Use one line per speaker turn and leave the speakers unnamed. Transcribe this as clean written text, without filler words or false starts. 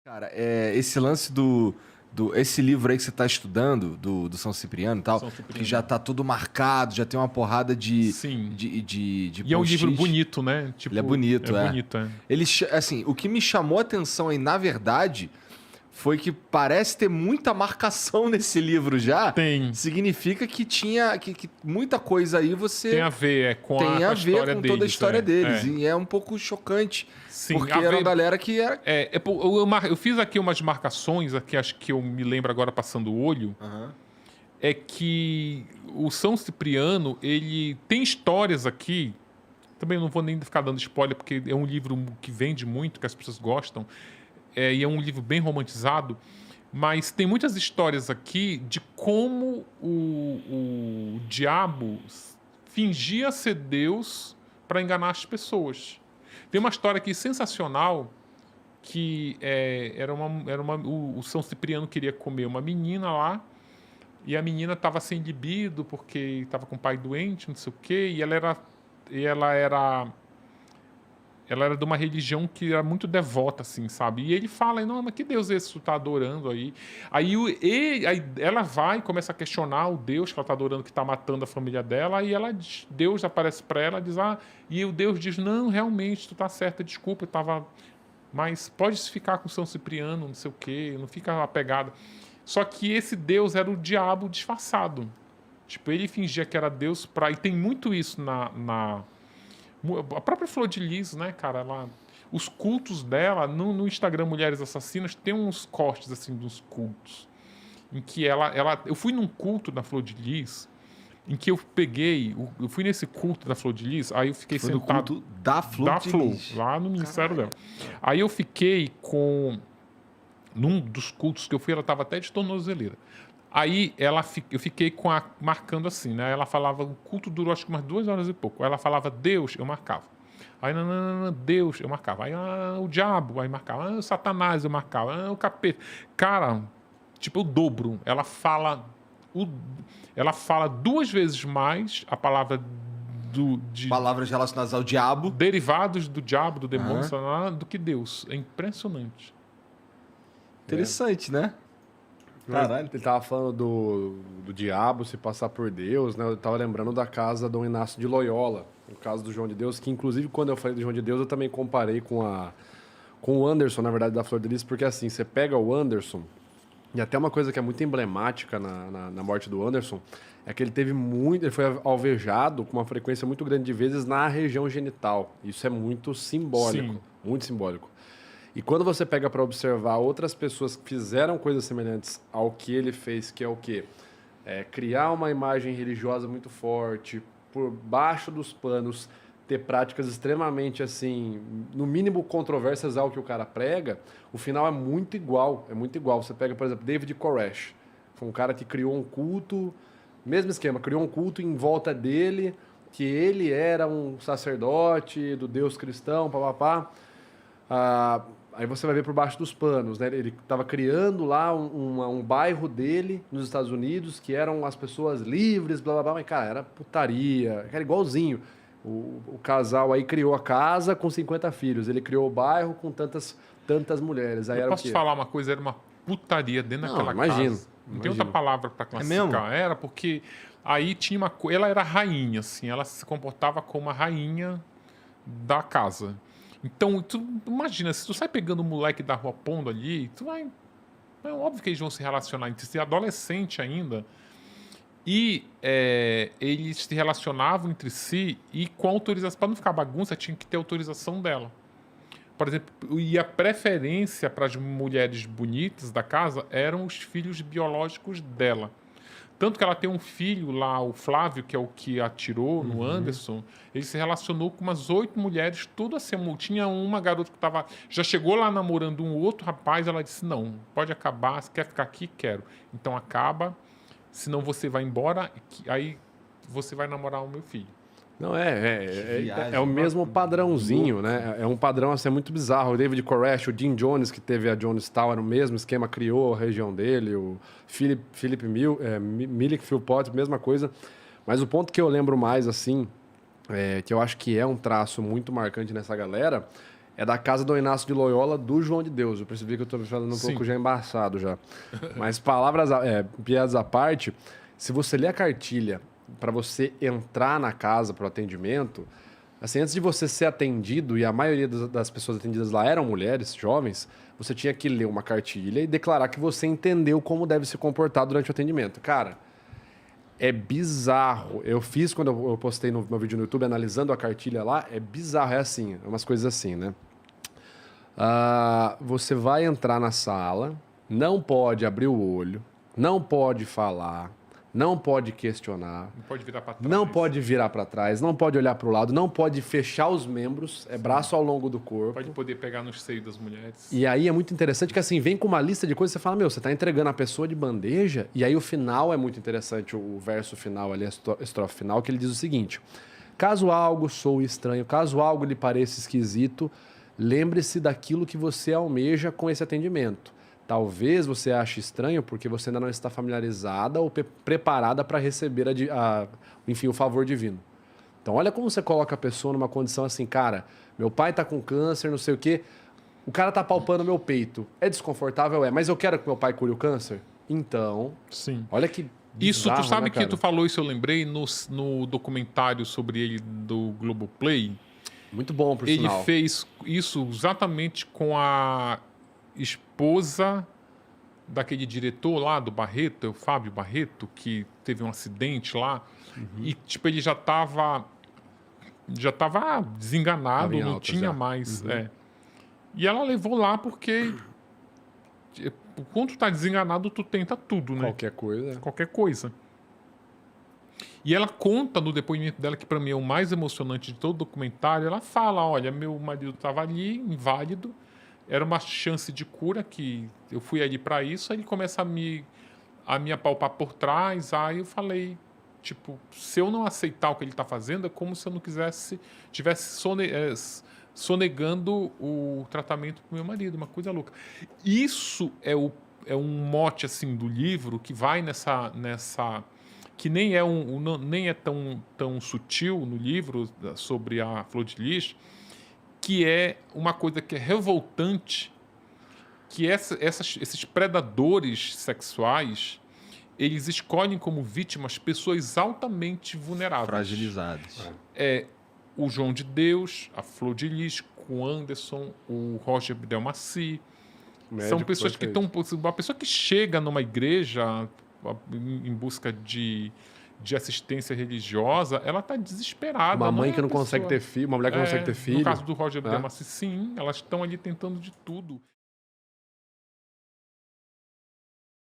Cara, esse lance esse livro aí que você está estudando, do São Cipriano e tal,
São
que
Cipriano.
já tá tudo marcado, já tem uma porrada
Sim.
de
E é um livro
post-it.
bonito, né? Tipo,
Ele é bonito,
é bonito, é.
Assim, o que me chamou a atenção aí, na verdade, foi que parece ter muita marcação nesse livro já.
Tem.
Significa que tinha que muita coisa aí
Tem
você
a ver
tem
com
a
a
ver
história
com toda a
deles.
história deles.
É.
E é um pouco chocante,
Sim,
porque
a
era uma
ver.
galera que era...
Eu fiz aqui umas marcações, aqui acho que eu me lembro agora passando o olho.
Aham.
É que o São Cipriano, ele tem histórias aqui. Também não vou nem ficar dando spoiler, porque é um livro que vende muito, que as pessoas gostam. E é um livro bem romantizado. Mas tem muitas histórias aqui de como o diabo fingia ser Deus para enganar as pessoas. Tem uma história aqui sensacional que o São Cipriano queria comer uma menina lá e a menina estava sem libido porque estava com o pai doente, não sei o quê, e ela era de uma religião que era muito devota, assim, sabe? E ele fala, não, mas que Deus é esse que tu tá adorando aí? Aí ela vai e começa a questionar o Deus que ela tá adorando, que tá matando a família dela, e Deus aparece para ela, diz, e o Deus diz, não, realmente, tu tá certa, desculpa, eu tava... Mas pode ficar com São Cipriano, não sei o quê, não fica apegado. Só que esse Deus era o diabo disfarçado. Tipo, ele fingia que era Deus pra... E tem muito isso a própria Flor de Lis, né, cara? Os cultos dela, no Instagram Mulheres Assassinas, tem uns cortes, assim, dos cultos. Em que eu fui num culto da Flor de Lis, em que eu fui nesse culto da Flor de Lis, aí eu fiquei
Foi no
sentado...
culto da Flor de Lis.
lá no ministério dela. Aí eu fiquei num dos cultos que eu fui, ela estava até de tornozeleira. Aí eu fiquei marcando assim, né? Ela falava, o culto durou acho que umas 2 horas e pouco. Aí ela falava, Deus, eu marcava. Aí, não, Deus, eu marcava. Aí, o diabo, aí marcava. O Satanás, eu marcava. O capeta. Cara, tipo, o dobro. Ela fala 2 vezes mais a palavra
Palavras relacionadas ao diabo.
derivados do diabo, do demônio,
Aham.
Satanás, do que Deus. É impressionante.
Interessante, né? Caralho.
Ele tava falando do diabo se passar por Deus, né? Eu tava lembrando da casa Dom Inácio de Loyola, no caso do João de Deus, que inclusive quando eu falei do João de Deus, eu também comparei com o Anderson, na verdade, da Flor de Lis, porque assim, você pega o Anderson, e até uma coisa que é muito emblemática na morte do Anderson, é que ele foi alvejado com uma frequência muito grande de vezes na região genital. Isso é muito simbólico,
Sim.
muito simbólico. E quando você pega para observar outras pessoas que fizeram coisas semelhantes ao que ele fez, que é o quê? Criar uma imagem religiosa muito forte, por baixo dos panos, ter práticas extremamente, assim, no mínimo controversas ao que o cara prega, o final é muito igual, é muito igual. Você pega, por exemplo, David Koresh, foi um cara que criou um culto, mesmo esquema, criou um culto em volta dele, que ele era um sacerdote do Deus cristão, papapá. Aí você vai ver por baixo dos panos, né? Ele estava criando lá um bairro dele nos Estados Unidos, que eram as pessoas livres, blá blá blá, mas cara, era putaria, era igualzinho. O casal aí criou a casa com 50 filhos, ele criou o bairro com tantas mulheres. Aí
Eu
era o
posso
quê?
te falar uma coisa, era uma putaria dentro
Não,
daquela
imagino,
casa. Não tem
imagino.
outra palavra para classificar.
mesmo?
Era porque aí tinha ela era rainha, assim, ela se comportava como a rainha da casa. Então, tu imagina, se tu sai pegando o moleque da rua pondo ali, é óbvio que eles vão se relacionar entre si, adolescente ainda. E eles se relacionavam entre si e com autorização, para não ficar bagunça, tinha que ter autorização dela. Por exemplo, e a preferência para as mulheres bonitas da casa eram os filhos biológicos dela. Tanto que ela tem um filho lá, o Flávio, que é o que atirou no Anderson, ele se relacionou com umas 8 mulheres, tudo assim. Tinha uma garota que já chegou lá namorando um outro rapaz, ela disse, não, pode acabar, você quer ficar aqui? Quero. Então acaba, senão você vai embora, aí você vai namorar o meu filho.
Não,
viagem,
é o mesmo padrãozinho, né? É um padrão assim, muito bizarro. O David Koresh, o Jim Jones, que teve a Jonestown, era o mesmo esquema, criou a região dele. O Philip Millick Philpott, mesma coisa. Mas o ponto que eu lembro mais, assim, que eu acho que é um traço muito marcante nessa galera, é da casa do Inácio de Loyola, do João de Deus. Eu percebi que eu estou falando um
Sim.
pouco já embaçado já. Mas piadas à parte, se você ler a cartilha para você entrar na casa para o atendimento, assim, antes de você ser atendido, e a maioria das pessoas atendidas lá eram mulheres, jovens, você tinha que ler uma cartilha e declarar que você entendeu como deve se comportar durante o atendimento. Cara, é bizarro. Eu fiz quando eu postei no meu vídeo no YouTube analisando a cartilha lá, é bizarro, é assim, é umas coisas assim, né? Você vai entrar na sala, não pode abrir o olho, não pode falar, não pode questionar,
Não pode virar pra trás.
não pode virar para trás, não pode olhar para o lado, não pode fechar os membros, é braço ao longo do corpo.
Pode poder pegar nos seios das mulheres.
E aí é muito interessante que assim, vem com uma lista de coisas, você fala, meu, você tá entregando a pessoa de bandeja, e aí o final é muito interessante, o verso final ali, a estrofe final, que ele diz o seguinte: caso algo soe estranho, caso algo lhe pareça esquisito, lembre-se daquilo que você almeja com esse atendimento. Talvez você ache estranho porque você ainda não está familiarizada ou preparada para receber enfim, o favor divino. Então, olha como você coloca a pessoa numa condição assim, cara, meu pai tá com câncer, não sei o quê, o cara tá palpando meu peito. É desconfortável? É, mas eu quero que meu pai cure o câncer? Então,
Sim.
olha que
Isso,
bizarro,
tu sabe
né,
que
cara?
tu falou isso, eu lembrei, no documentário sobre ele do Globoplay.
Muito bom, por
Ele
sinal.
fez isso exatamente com a esposa daquele diretor lá do Barreto, o Fábio Barreto, que teve um acidente lá. E, tipo, ele já tava desenganado,
Tava em
não
alta
tinha
já.
mais. E ela levou lá porque quando tu tá desenganado, tu tenta tudo, né?
Qualquer coisa.
Qualquer coisa. E ela conta no depoimento dela, que para mim é o mais emocionante de todo o documentário, ela fala, olha, meu marido estava ali, inválido, era uma chance de cura, que eu fui ali para isso, aí ele começa a me apalpar por trás, aí eu falei, tipo, se eu não aceitar o que ele está fazendo, é como se eu não tivesse sonegando o tratamento pro meu marido, uma coisa louca. Isso é um mote, assim, do livro, que vai nessa que nem é tão sutil no livro sobre a Flor de Lis, que é uma coisa que é revoltante, que esses predadores sexuais, eles escolhem como vítimas pessoas altamente vulneráveis.
Fragilizados.
É o João de Deus, a Flor de Lis, o Anderson, o Roger Abdelmaci. São
Médico
pessoas que
perfeito.
estão... Uma pessoa que chega numa igreja em busca de assistência religiosa, ela está desesperada.
Uma mãe
é
que não
a pessoa-
consegue ter filho, uma mulher que não consegue ter filho.
No caso do Roger
né?
Abdelmaci, sim, elas estão ali tentando de tudo.